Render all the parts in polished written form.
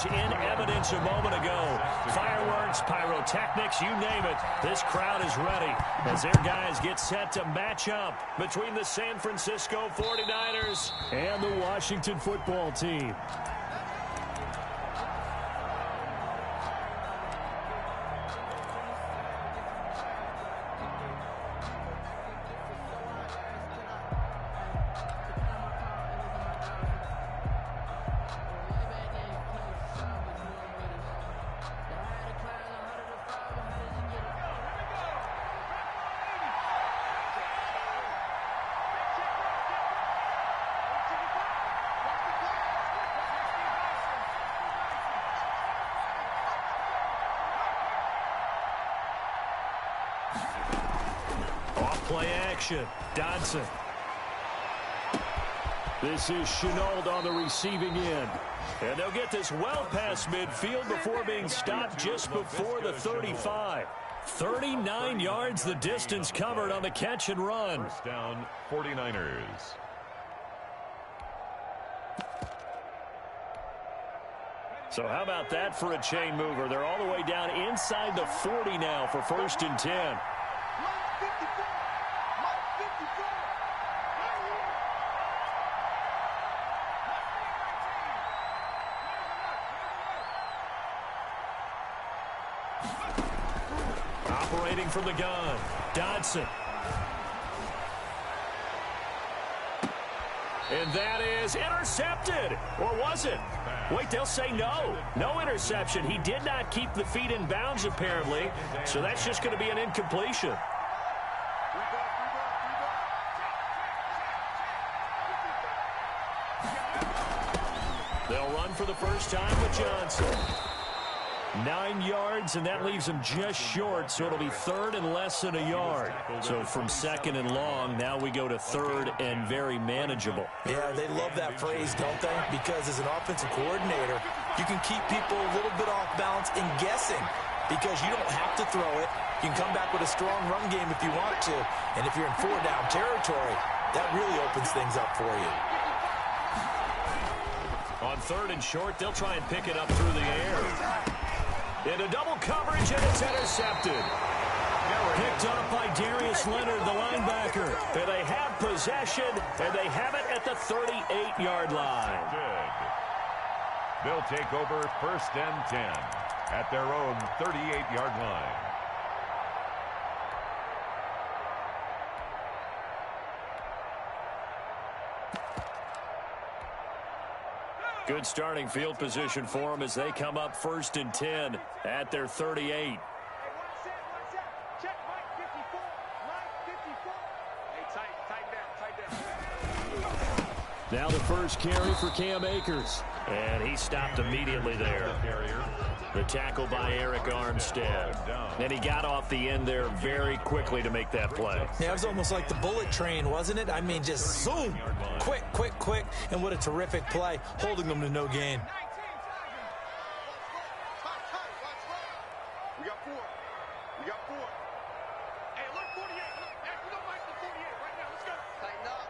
was in evidence a moment ago. Fireworks, pyrotechnics, you name it. This crowd is ready as their guys get set to match up between the San Francisco 49ers and the Washington football team. Play action. Dodson. This is Chenault on the receiving end. And they'll get this well past midfield before being stopped just before the 35. 39 yards the distance covered on the catch and run. First down, 49ers. So how about that for a chain mover? They're all the way down inside the 40 now for 1st and 10. Operating from the gun, Dodson. And that is intercepted. Or was it? Wait, they'll say no. No interception. He did not keep the feet in bounds, apparently. So that's just going to be an incompletion. They'll run for the first time with Johnson. 9 yards, and that leaves him just short, so it'll be 3rd and less than a yard. So from 2nd and long, now we go to 3rd and very manageable. Yeah, they love that phrase, don't they? Because as an offensive coordinator, you can keep people a little bit off balance and guessing because you don't have to throw it. You can come back with a strong run game if you want to. And if you're in 4-down territory, that really opens things up for you. On 3rd and short, they'll try and pick it up through the air. Into double coverage, and it's intercepted. Picked up by Darius Leonard, the linebacker. And they have possession, and they have it at the 38-yard line. Good. They'll take over 1st and 10 at their own 38-yard line. Good starting field position for them as they come up 1st and 10 at their 38. Now the first carry for Cam Akers. And he stopped immediately there. The tackle by Eric Armstead. And he got off the end there very quickly to make that play. Yeah, it was almost like the bullet train, wasn't it? I mean, just zoom. Quick, quick, quick. And what a terrific play, holding them to no gain. We got 4. We got 4. Hey, look, 48. Look, hey, we don't like the 48 right now. Let's go. Tighten up.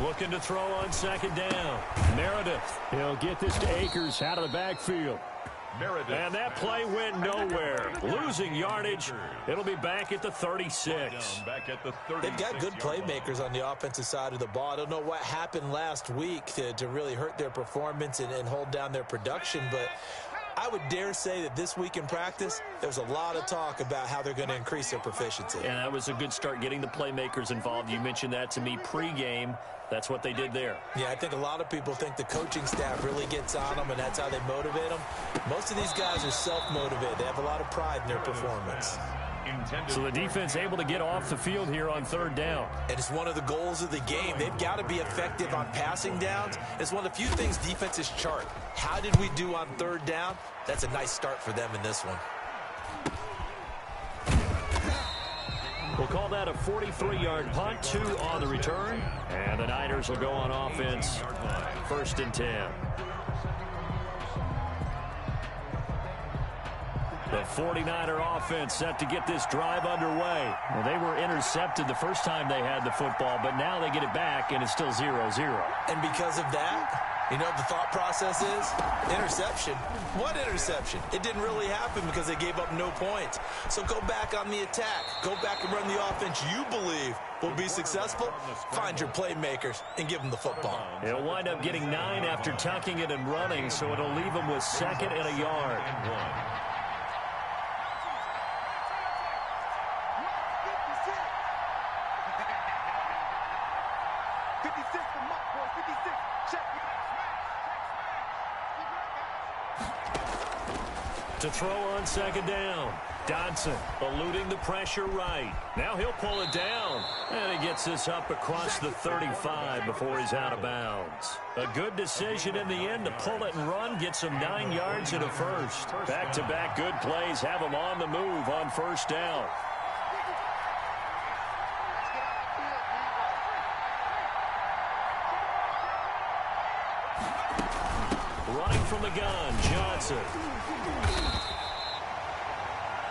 Looking to throw on 2nd down. Meredith. He'll get this to Akers out of the backfield. Meredith. And that play went nowhere. Losing yardage. It'll be back at the 36. Back at the 36. They've got good playmakers on the offensive side of the ball. I don't know what happened last week to really hurt their performance and hold down their production, but I would dare say that this week in practice, there's a lot of talk about how they're going to increase their proficiency. And that was a good start getting the playmakers involved. You mentioned that to me pregame. That's what they did there. Yeah, I think a lot of people think the coaching staff really gets on them, and that's how they motivate them. Most of these guys are self-motivated. They have a lot of pride in their performance. So the defense able to get off the field here on 3rd down. And it's one of the goals of the game. They've got to be effective on passing downs. It's one of the few things defenses chart. How did we do on 3rd down? That's a nice start for them in this one. We'll call that a 43-yard punt, 2 on the return. And the Niners will go on offense, 1st and 10. The 49er offense set to get this drive underway. Well, they were intercepted the first time they had the football, but now they get it back, and it's still 0-0. And because of that, You know what the thought process is? Interception. What interception? It didn't really happen because they gave up no points. So go back on the attack. Go back and run the offense you believe will be successful. Find your playmakers and give them the football. He'll wind up getting 9 after tucking it and running, so it'll leave him with 2nd and a yard. And 1. To throw on 2nd down. Dodson eluding the pressure right. Now he'll pull it down. And he gets this up across the 35 before he's out of bounds. A good decision in the end to pull it and run. Gets him 9 yards and a first. Back-to-back good plays have him on the move on 1st down. Running from the gun, Johnson.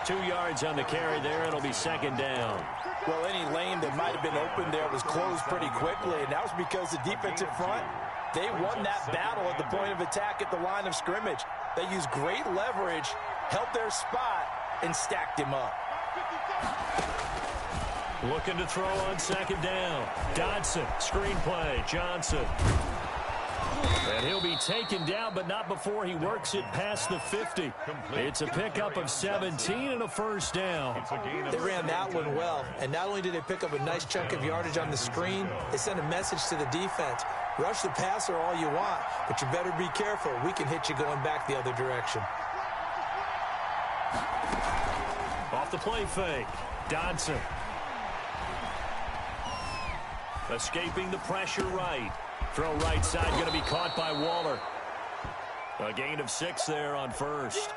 2 yards on the carry there. It'll be 2nd down. Well, any lane that might have been open there was closed pretty quickly, and that was because the defensive front, they won that battle at the point of attack at the line of scrimmage. They used great leverage, held their spot, and stacked him up. Looking to throw on 2nd down. Dodson, screen play, Johnson. And he'll be taken down, but not before he works it past the 50. It's a pickup of 17 and a 1st down. They ran that one well, and not only did they pick up a nice chunk of yardage on the screen, they sent a message to the defense. Rush the passer all you want, but you better be careful. We can hit you going back the other direction. Off the play fake, Dodson. Escaping the pressure right. Throw right side, going to be caught by Waller. A gain of 6 there on 1st.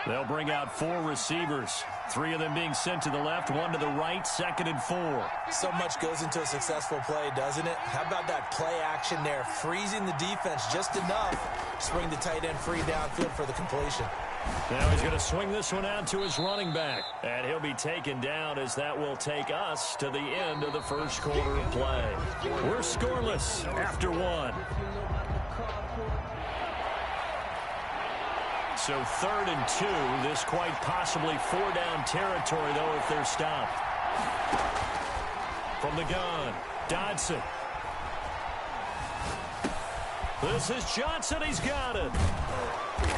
They'll bring out 4 receivers. 3 of them being sent to the left, 1 to the right, 2nd and 4. So much goes into a successful play, doesn't it? How about that play action there? Freezing the defense just enough. Swing the tight end free downfield for the completion. Now he's going to swing this one out to his running back. And he'll be taken down as that will take us to the end of the 1st quarter of play. We're scoreless after 1. So 3rd and 2. This quite possibly 4-down territory, though, if they're stopped. From the gun, Dodson. This is Johnson. He's got it.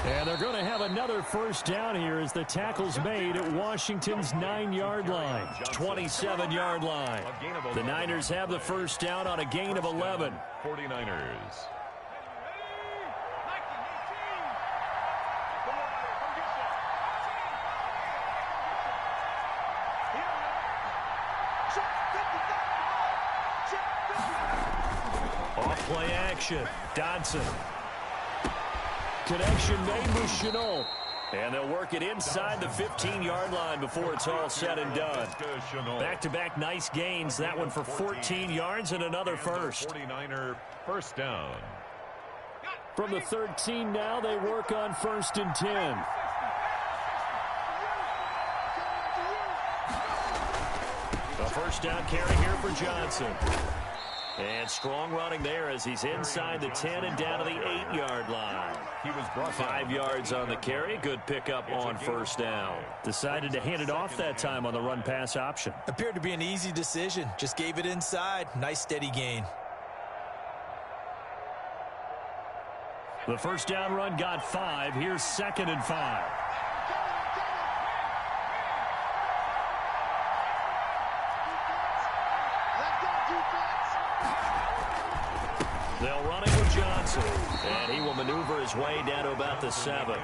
And they're going to have another 1st down here as the tackle's made at Washington's 9-yard line, 27-yard line. The Niners have the 1st down on a gain of 11. 49ers. Off play action, Dodson. Connection made with Chenault. And they'll work it inside the 15-yard line before it's all said and done. Back-to-back nice gains. That one for 14 yards and another first. 49er 1st down. From the 13 now, they work on 1st and 10. A 1st down carry here for Johnson. And strong running there as he's inside the 10 and down to the 8-yard line. He was brought 5 yards on the carry. Good pickup on 1st down. Decided to hand it off that time on the run-pass option. Appeared to be an easy decision. Just gave it inside. Nice steady gain. The 1st down run got 5. Here's 2nd and 5. They'll run it with Johnson. And he will maneuver his way down to about the 7.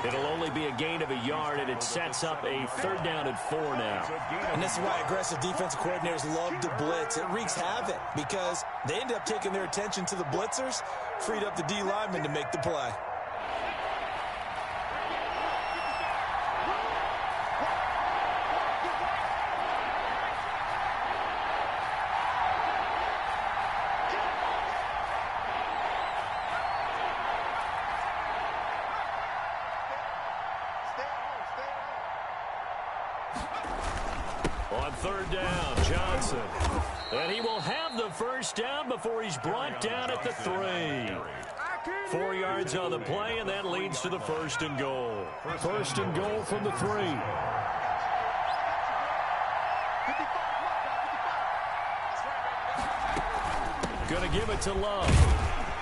It'll only be a gain of a yard, and it sets up a 3rd down and 4 now. And this is why aggressive defensive coordinators love to blitz. It wreaks havoc because they end up taking their attention to the blitzers, freed up the D lineman to make the play. On 3rd down, Johnson. And he will have the 1st down before he's brought down at the 3. yards on the play, and that leads to the 1st and goal. 1st and goal from the 3. Going to give it to Love.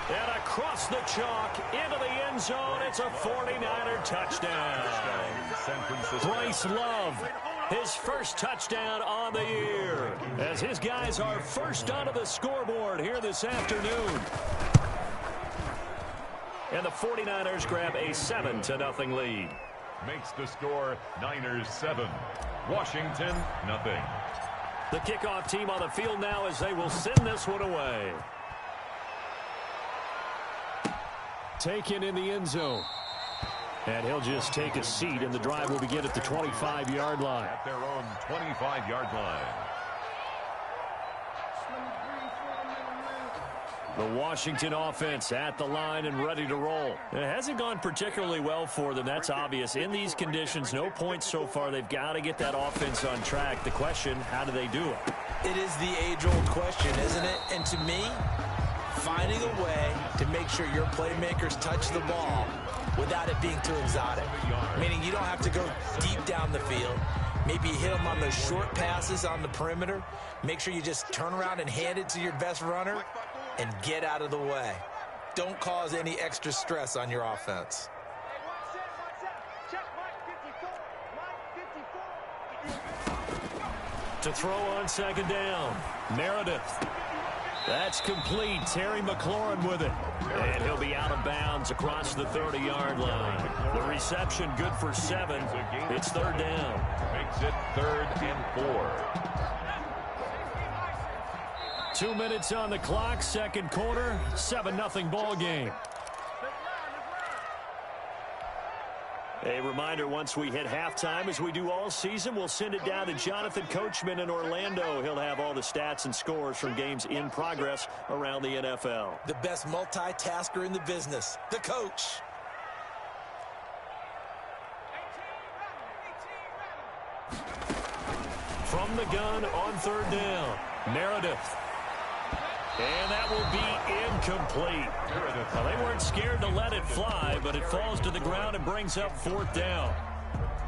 And across the chalk into the end zone. It's a 49er touchdown. Bryce Love, his first touchdown on the year, as his guys are first onto the scoreboard here this afternoon. And the 49ers grab a 7-0 lead. Makes the score Niners 7, Washington nothing. The kickoff team on the field now as they will send this one away. Taken in the end zone. And he'll just take a seat, and the drive will begin at the 25-yard line. At their own 25-yard line. The Washington offense at the line and ready to roll. It hasn't gone particularly well for them. That's obvious. In these conditions, no points so far. They've got to get that offense on track. The question, how do they do it? It is the age-old question, isn't it? And to me, finding a way to make sure your playmakers touch the ball without it being too exotic. Meaning you don't have to go deep down the field. Maybe you hit them on those short passes on the perimeter. Make sure you just turn around and hand it to your best runner and get out of the way. Don't cause any extra stress on your offense. To throw on 2nd down, Meredith. That's complete. Terry McLaurin with it. And he'll be out of bounds across the 30-yard line. The reception good for 7. It's 3rd down. Makes it 3rd and 4. 2 minutes on the clock, 2nd quarter, 7-0 ball game. A reminder, once we hit halftime, as we do all season, we'll send it down to Jonathan Coachman in Orlando. He'll have all the stats and scores from games in progress around the NFL. The best multitasker in the business, the coach. From the gun on 3rd down, Meredith. And that will be incomplete. Well, they weren't scared to let it fly, but it falls to the ground and brings up 4th down.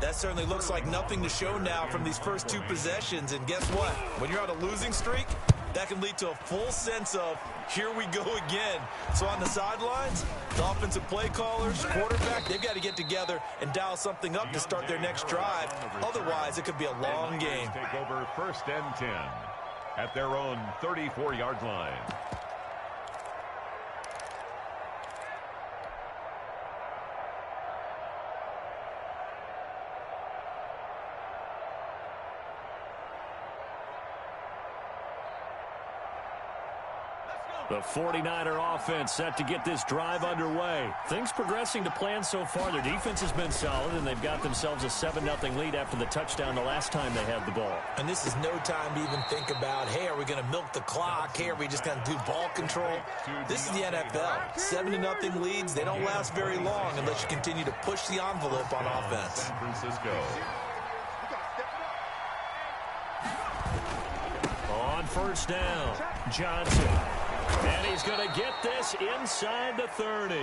That certainly looks like nothing to show now from these first 2 possessions. And guess what? When you're on a losing streak, that can lead to a full sense of, here we go again. So on the sidelines, the offensive play callers, quarterback, they've got to get together and dial something up to start their next drive. Otherwise, it could be a long game. Take over 1st and 10 at their own 34-yard line. The 49er offense set to get this drive underway. Things progressing to plan so far. Their defense has been solid, and they've got themselves a 7-0 lead after the touchdown the last time they had the ball. And this is no time to even think about, hey, are we going to milk the clock? Hey, are we just going to do ball control? This is the NFL. 7-0 leads, they don't last very long unless you continue to push the envelope on offense. San Francisco. On 1st down, Johnson. And he's going to get this inside the 30.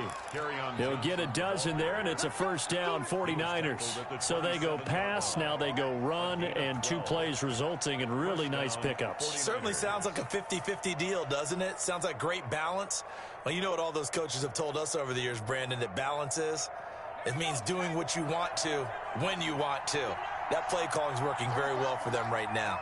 He'll get a dozen there, and it's a 1st down, 49ers. So they go pass, now they go run, and 2 plays resulting in really nice pickups. Certainly sounds like a 50-50 deal, doesn't it? Sounds like great balance. Well, you know what all those coaches have told us over the years, Brandon, that balance is? It means doing what you want to when you want to. That play calling is working very well for them right now.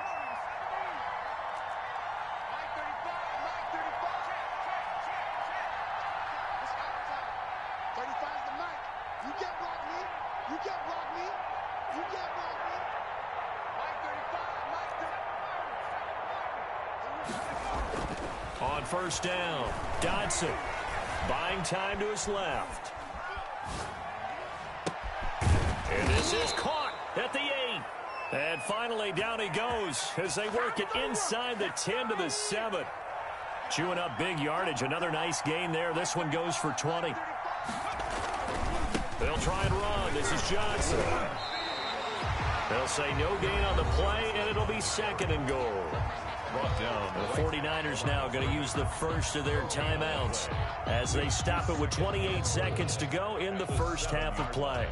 On 1st down, Dodson buying time to his left. And this is caught at the 8. And finally down he goes as they work it inside the 10 to the 7. Chewing up big yardage. Another nice gain there. This one goes for 20. They'll try and run. This is Johnson. They'll say no gain on the play, and it'll be second and goal. Brought down. The 49ers now going to use the first of their timeouts as they stop it with 28 seconds to go in the first half of play.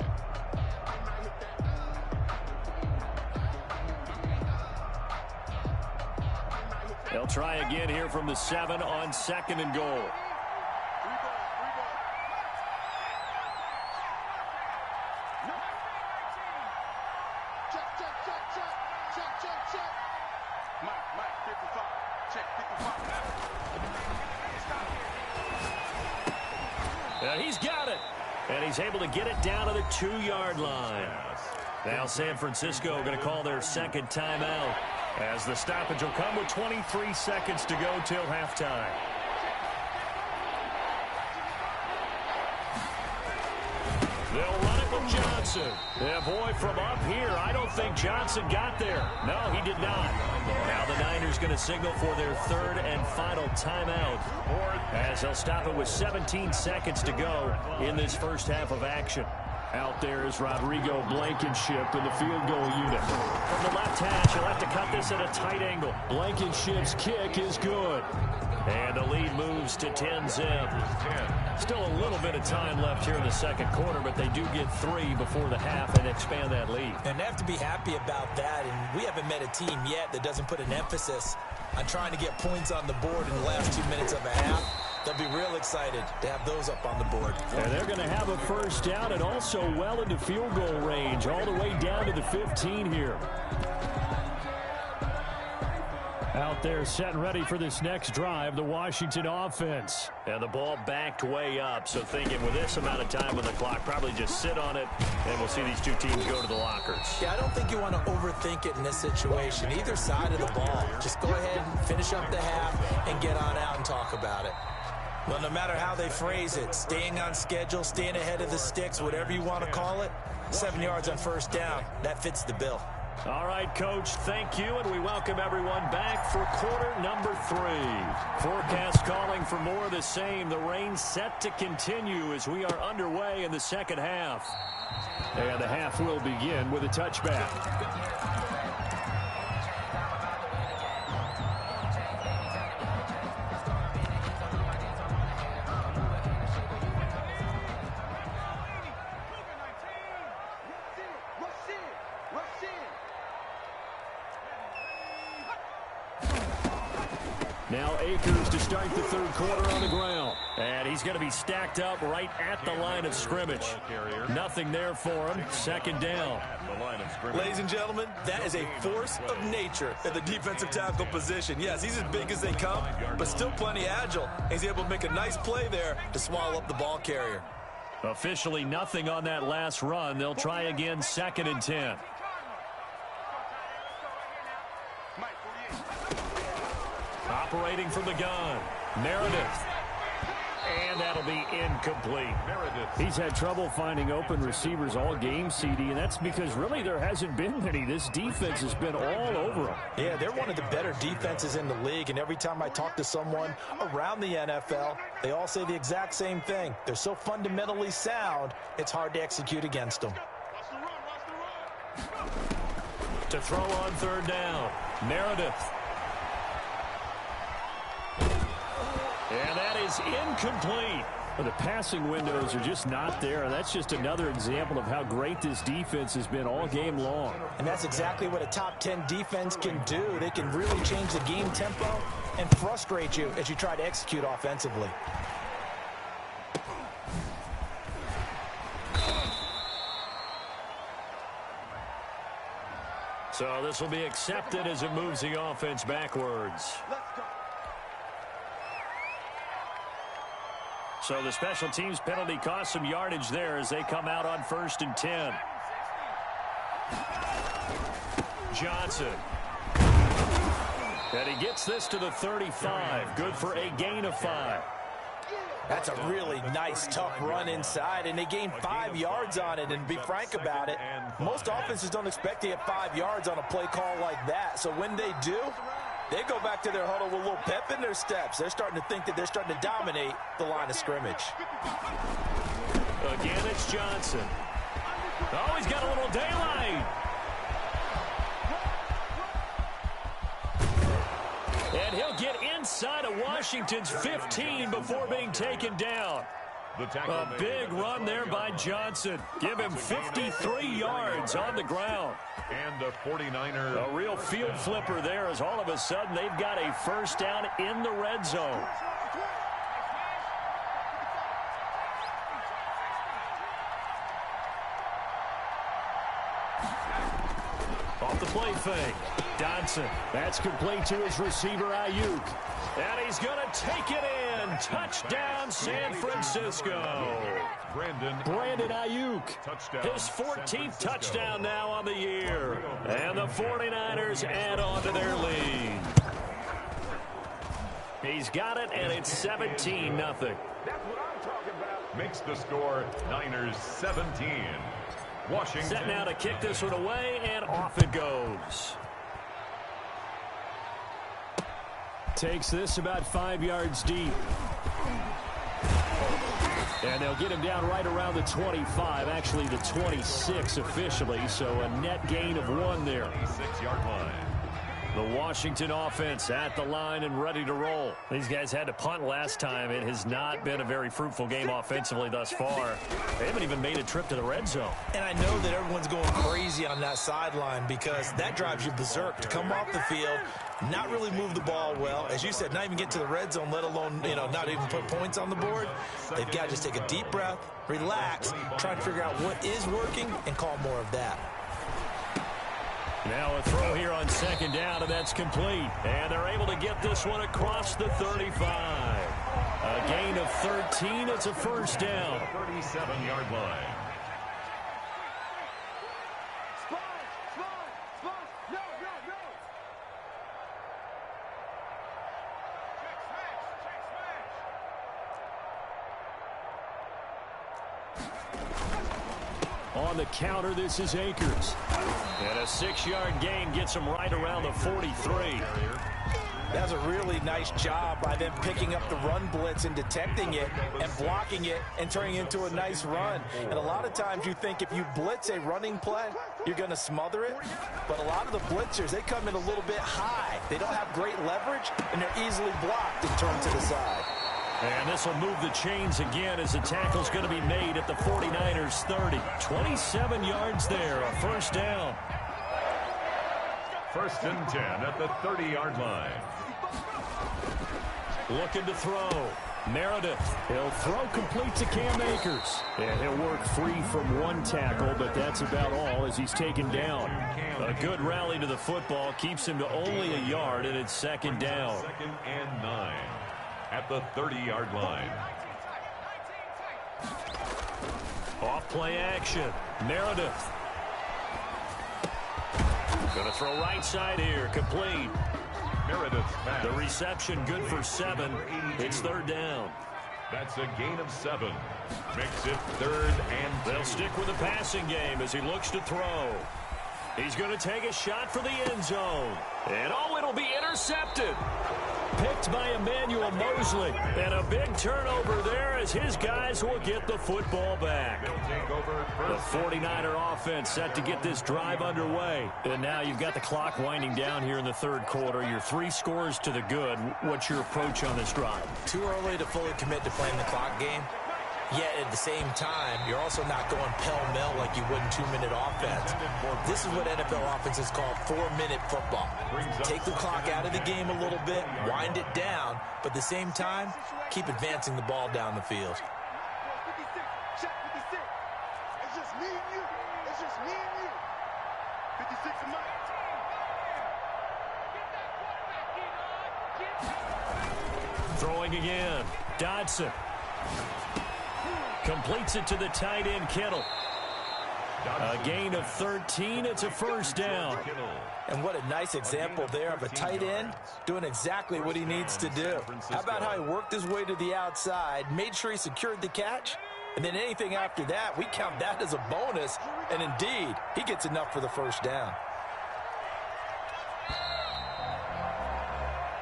They'll try again here from the 7 on second and goal. And he's got it. And he's able to get it down to the 2-yard line. Now San Francisco going to call their second timeout as the stoppage will come with 23 seconds to go till halftime. They'll run it with Johnson. Yeah, boy, from up here, I don't think Johnson got there. No, he did not. Now the Niners going to signal for their third and final timeout as they'll stop it with 17 seconds to go in this first half of action. Out there is Rodrigo Blankenship in the field goal unit. From the left hash, he'll have to cut this at a tight angle. Blankenship's kick is good. And the lead moves to 10-zip. Still a little bit of time left here in the second quarter, but they do get 3 before the half and expand that lead. And they have to be happy about that, and we haven't met a team yet that doesn't put an emphasis on trying to get points on the board in the last 2 minutes of a half. They'll be real excited to have those up on the board. And they're going to have a first down and also well into field goal range, all the way down to the 15 here. Out there set and ready for this next drive, the Washington offense. And the ball backed way up, so thinking with this amount of time on the clock, probably just sit on it, and we'll see these two teams go to the lockers. Yeah, I don't think you want to overthink it in this situation. Either side of the ball. Just go ahead and finish up the half and get on out and talk about it. Well, no matter how they phrase it, staying on schedule, staying ahead of the sticks, whatever you want to call it, 7 yards on first down, that fits the bill. All right, Coach, thank you, and we welcome everyone back for quarter number 3. Forecast calling for more of the same. The rain set to continue as we are underway in the second half. And the half will begin with a touchback. Now Akers to start the third quarter on the ground. And he's going to be stacked up right at the line of scrimmage. Nothing there for him. Second down. Ladies and gentlemen, that is a force of nature at the defensive tackle position. Yes, he's as big as they come, but still plenty agile. He's able to make a nice play there to swallow up the ball carrier. Officially nothing on that last run. They'll try again, second and 10. Operating from the gun, Meredith. And that'll be incomplete. He's had trouble finding open receivers all game, CD, and that's because really there hasn't been many. This defense has been all over them. Yeah, they're one of the better defenses in the league, and every time I talk to someone around the NFL, they all say the exact same thing. They're so fundamentally sound, it's hard to execute against them. To throw on third down, Meredith. And that is incomplete. Well, the passing windows are just not there, and that's just another example of how great this defense has been all game long. And that's exactly what a top 10 defense can do. They can really change the game tempo and frustrate you as you try to execute offensively. So this will be accepted as it moves the offense backwards. So the special teams penalty cost some yardage there as they come out on 1st and 10. Johnson. And he gets this to the 35. Good for a gain of 5. That's a really nice, tough run inside, and they gained 5 yards on it. And to be frank about it, most offenses don't expect to get 5 yards on a play call like that. So when they do, they go back to their huddle with a little pep in their steps. They're starting to think that they're starting to dominate the line of scrimmage. Again, it's Johnson. Oh, he's got a little daylight. he'll get inside of Washington's 15 before being taken down. A big run there by Johnson. Give him 53 yards on the ground. And the 49er. A real field flipper there as all of a sudden they've got a first down in the red zone. Off the play fake. Dodson. That's complete to his receiver, Ayuk. And he's going to take it in. Touchdown, San Francisco. Brandon Ayuk. His 14th touchdown now on the year. And the 49ers add on to their lead. He's got it, and it's 17-0. That's what I'm talking about. Makes the score Niners 17. Washington. Set now to kick this one away, and off it goes. Takes this about 5 yards deep. And they'll get him down right around the 25, actually the 26 officially, so a net gain of 1 there. 26-yard line. The Washington offense at the line and ready to roll. These guys had to punt last time. It has not been a very fruitful game offensively thus far. They haven't even made a trip to the red zone. And I know that everyone's going crazy on that sideline because that drives you berserk to come off the field, not really move the ball well. As you said, not even get to the red zone, let alone, not even put points on the board. They've got to just take a deep breath, relax, try and figure out what is working and call more of that. Now a throw here on second down, and that's complete. And they're able to get this one across the 35. A gain of 13. It's a first down. 37-yard line. On the counter, this is Akers. And a 6-yard gain gets him right around the 43. That's a really nice job by them picking up the run blitz and detecting it and blocking it and turning it into a nice run. And a lot of times you think if you blitz a running play, you're going to smother it. But a lot of the blitzers, they come in a little bit high. They don't have great leverage, and they're easily blocked and turned to the side. And this will move the chains again as the tackle's going to be made at the 49ers 30. 27 yards there, a first down. First and 10 at the 30-yard line. Looking to throw. Meredith. He'll throw complete to Cam Akers. And he'll work free from one tackle, but that's about all as he's taken down. A good rally to the football keeps him to only a yard, and it's second down. Second and 9 at the 30-yard line. Off play action. Meredith. Going to throw right side here. Complete. Meredith's pass. The reception good for 7. It's third down. That's a gain of 7. Makes it third and 2. They'll stick with the passing game as he looks to throw. He's going to take a shot for the end zone. And it'll be intercepted. Picked by Emmanuel Mosley. And a big turnover there as his guys will get the football back. The 49er offense set to get this drive underway. And now you've got the clock winding down here in the third quarter. You're 3 scores to the good. What's your approach on this drive? Too early to fully commit to playing the clock game. Yet at the same time, you're also not going pell-mell like you would in 2-minute offense. This is what NFL offenses call 4-minute football. Take the clock out of the game a little bit, wind it down, but at the same time, keep advancing the ball down the field. 56, shot 56. It's just me and you. It's just me and you. 56 of mine. Throwing again. Dodson. Completes it to the tight end, Kittle. A gain of 13. It's a first down. And what a nice example there of a tight end doing exactly what he needs to do. How about how he worked his way to the outside, made sure he secured the catch, and then anything after that, we count that as a bonus. And indeed, he gets enough for the first down.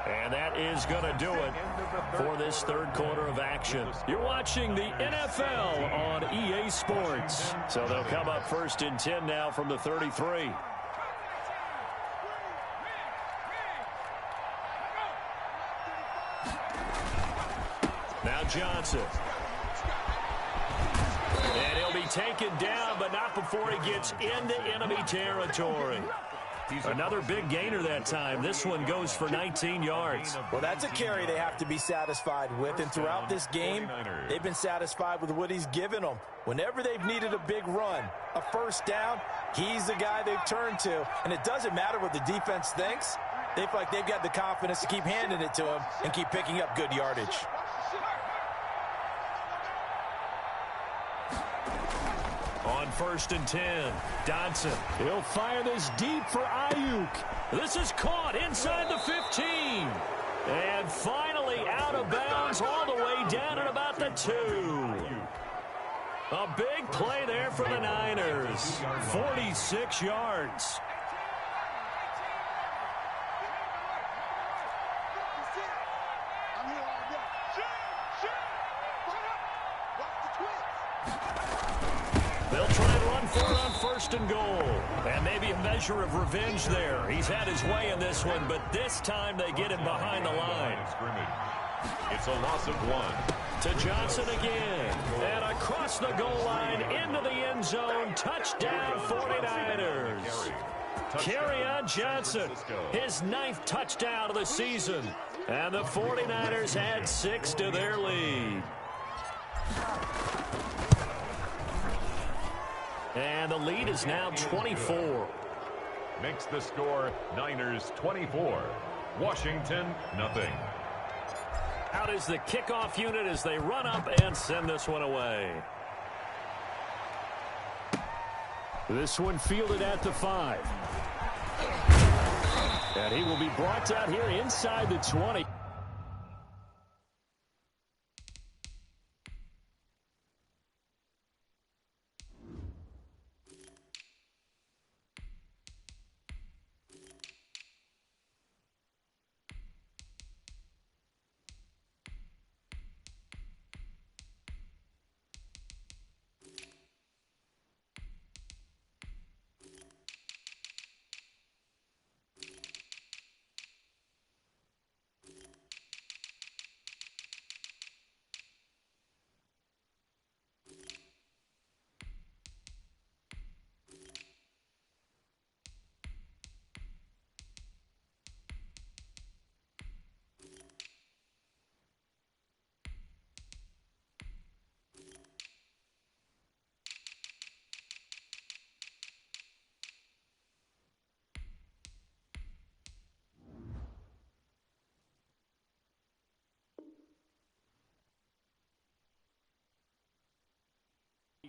And that is going to do it for this third quarter of action. You're watching the NFL on EA Sports. So they'll come up first and 10 now from the 33. Johnson. And he'll be taken down, but not before he gets into enemy territory. Another big gainer that time. This one goes for 19 yards. Well, that's a carry they have to be satisfied with. And throughout this game, they've been satisfied with what he's given them. Whenever they've needed a big run, a first down, he's the guy they've turned to. And it doesn't matter what the defense thinks. They feel like they've got the confidence to keep handing it to him and keep picking up good yardage. On 1st and 10, Dodson. He'll fire this deep for Ayuk. This is caught inside the 15. And finally out of bounds all the way down at about the 2. A big play there for the Niners. 46 yards. They'll try and run for it on 1st and goal. And maybe a measure of revenge there. He's had his way in this one, but this time they get him behind the line. It's a loss of 1. To Johnson again. And across the goal line into the end zone. Touchdown 49ers. Kerryon Johnson, his 9th touchdown of the season. And the 49ers add 6 to their lead. And the lead is now 24. Makes the score Niners 24. Washington, nothing. Out is the kickoff unit as they run up and send this one away. This one fielded at the 5. And he will be brought down here inside the 20.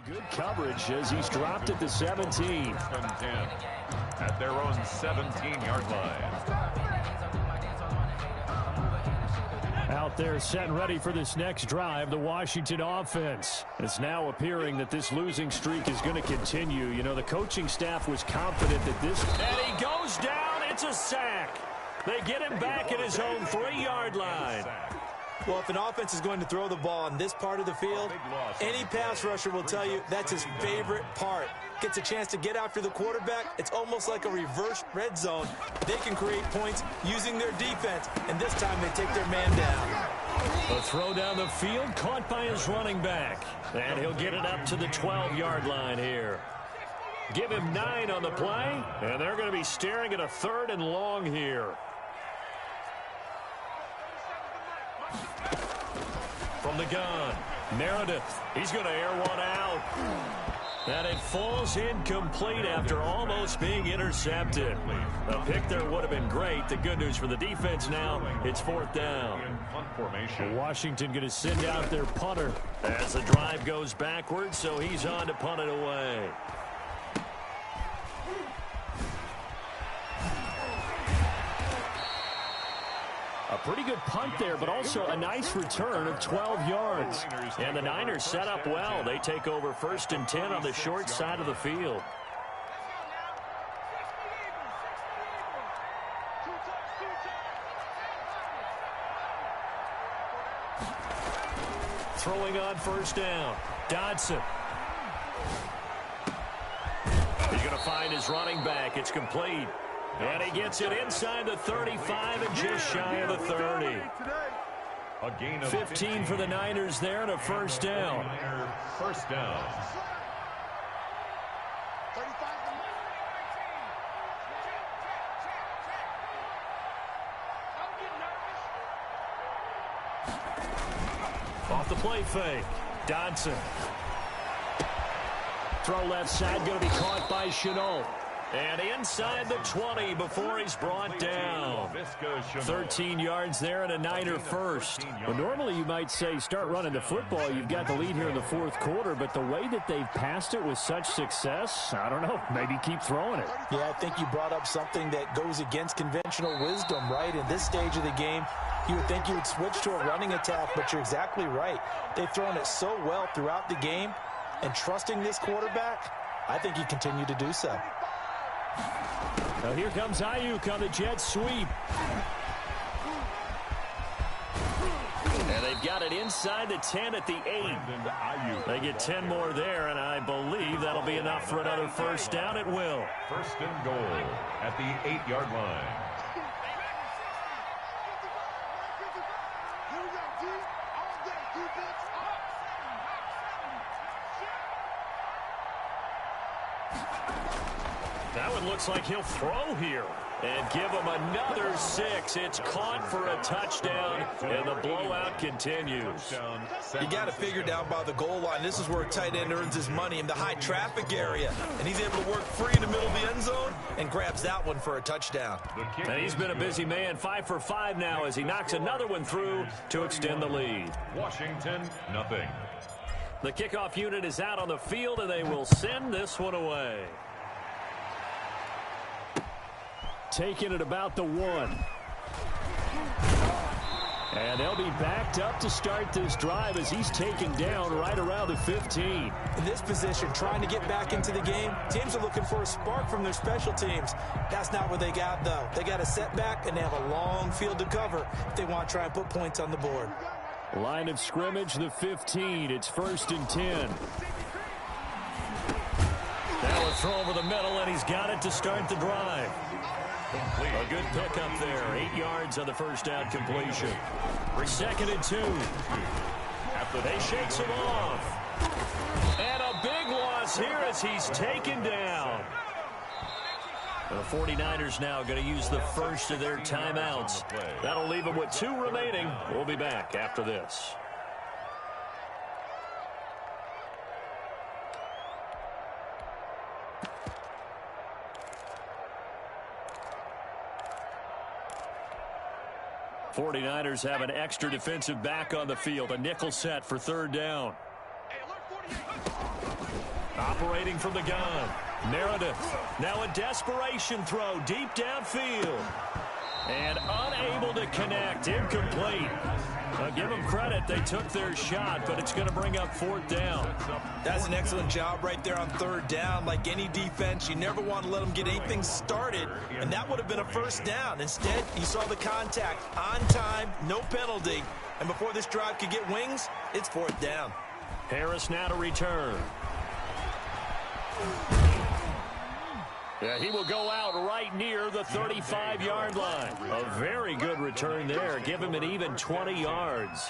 Good coverage as he's dropped at the 17. At their own 17-yard line. Out there set and ready for this next drive, the Washington offense. It's now appearing that this losing streak is going to continue. You know, the coaching staff was confident that this... And he goes down. It's a sack. They get him back at his own 3-yard line. Well, if an offense is going to throw the ball on this part of the field, any pass rusher will tell you that's his favorite part. Gets a chance to get after the quarterback. It's almost like a reverse red zone. They can create points using their defense, and this time they take their man down. A throw down the field caught by his running back. And he'll get it up to the 12-yard line here. Give him 9 on the play, and they're going to be staring at a 3rd and long here. From the gun, Meredith. He's going to air one out. And it falls incomplete after almost being intercepted. A pick there would have been great. The good news for the defense now, it's 4th down. Washington going to send out their punter as the drive goes backwards, so he's on to punt it away. A pretty good punt there, but also a nice return of 12 yards. And the Niners set up well. They take over 1st and 10 on the short side of the field. Throwing on 1st down, Dodson. He's going to find his running back. It's complete. And he gets it inside the 35 and just shy of the 30. A gain of 15 for the Niners there and a first down. First down. 35 to me. Don't get nervous. Off the play fake. Dodson. Throw left side, going to be caught by Chenault. And inside the 20 before he's brought down. 13 yards there and a Niner first. Well, normally you might say start running the football. You've got the lead here in the fourth quarter, but the way that they've passed it with such success, I don't know, maybe keep throwing it. Yeah, I think you brought up something that goes against conventional wisdom, right? In this stage of the game, you would think you would switch to a running attack, but you're exactly right. They've thrown it so well throughout the game, and trusting this quarterback, I think you continue to do so. Now here comes Ayuk on the jet sweep. And they've got it inside the 10 at the 8. They get 10 more there, and I believe that'll be enough for another first down. It will. First and goal at the 8-yard line. Here we go, D. All day, defense. That one looks like he'll throw here and give him another 6. It's caught for a touchdown, and the blowout continues. You got to figure down by the goal line. This is where a tight end earns his money in the high traffic area. And he's able to work free in the middle of the end zone and grabs that one for a touchdown. And he's been a busy man, 5 for 5 now as he knocks another one through to extend the lead. Washington, nothing. The kickoff unit is out on the field, and they will send this one away. Taking it about the 1. And they'll be backed up to start this drive as he's taken down right around the 15. In this position, trying to get back into the game, teams are looking for a spark from their special teams. That's not what they got, though. They got a setback, and they have a long field to cover if they want to try and put points on the board. Line of scrimmage, the 15. It's 1st and 10. Now a throw over the middle, and he's got it to start the drive. A good pickup there. 8 yards on the first down completion. 2nd and 2. They shakes him off. And a big loss here as he's taken down. The 49ers now going to use the first of their timeouts. That'll leave them with 2 remaining. We'll be back after this. '49ers have an extra defensive back on the field. A nickel set for 3rd down. Operating from the gun. Meredith. Now a desperation throw deep downfield. And unable to connect. Incomplete. I'll give them credit. They took their shot, but it's going to bring up 4th down. That's an excellent job right there on 3rd down. Like any defense, you never want to let them get anything started, and that would have been a first down. Instead, you saw the contact on time, no penalty, and before this drive could get wings, it's 4th down. Harris now to return. Yeah, he will go out right near the 35-yard line. A very good return there. Give him an even 20 yards.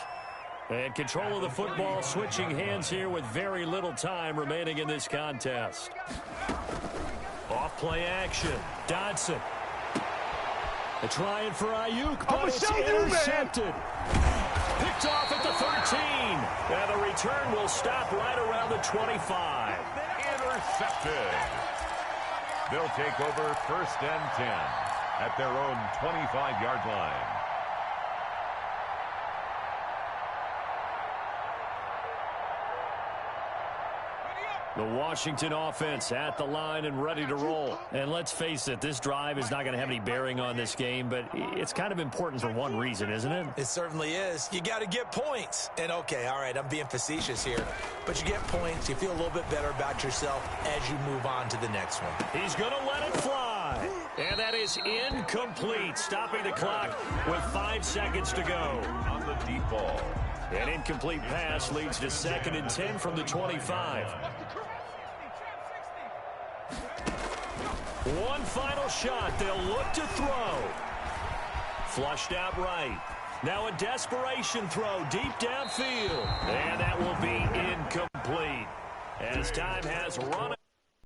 And control of the football, switching hands here with very little time remaining in this contest. Off-play action. Dodson. They're trying for Ayuk, but it's intercepted. Picked off at the 13. And the return will stop right around the 25. Intercepted. They'll take over 1st and 10 at their own 25-yard line. The Washington offense at the line and ready to roll. And let's face it, this drive is not going to have any bearing on this game, but it's kind of important for one reason, isn't it? It certainly is. You got to get points. And okay, all right, I'm being facetious here, but you get points, you feel a little bit better about yourself as you move on to the next one. He's going to let it fly. And that is incomplete, stopping the clock with 5 seconds to go. On the deep ball. An incomplete pass leads to 2nd and 10 from the 25. One final shot. They'll look to throw. Flushed out right. Now a desperation throw deep downfield. And that will be incomplete as time has run